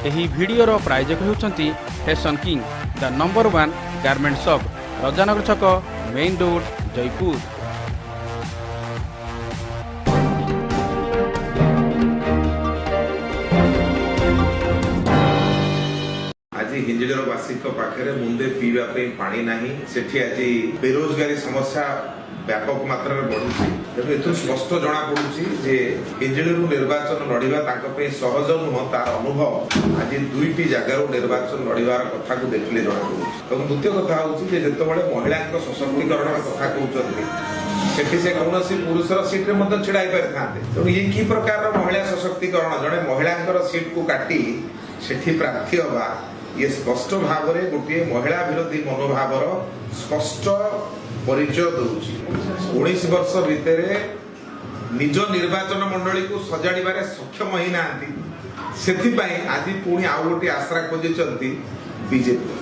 ଏହି ଭିଡ଼ିଓର ପ୍ରାୟୋଜକ ହେଉଛନ୍ତି fashion king the number 1 garment shop Rajanagar ଛକ ମେନ୍ ରୋଡ୍ ଜୟପୁର। आज हिंजड़र वासी पाखे मुंदे पीवा पानी नहीं सेठी आज बेरोजगारी समस्या व्यापक मात्रा बढ़ुची तेणु ए स्पष्ट जना पड़ुची जे हिंजड़ू निर्वाचन लड़वा सहज नुह तार अनुभव आज दुईटी जगार निर्वाचन लड़वार कथा को देखने जना पड़ुची। द्वितीय कथा हूँ जो महिला सशक्तिकरण कथा कहते से कौन पुरुषर सीट में छिड़ाई पारि था तेणु ये कि प्रकार महिला सशक्तिकरण जड़े महिला सीट को काटी सेठी प्रार्थी हवा ये स्पष्ट भाव में गोटे महिला विरोधी मनोभावर स्पष्ट परिचय दूची। 19 वर्ष भितर निज निर्वाचन मंडली को सजाड़ सक्षम ही ना आज पुणी आउ गोटे आश्रा खोजी बीजेपी।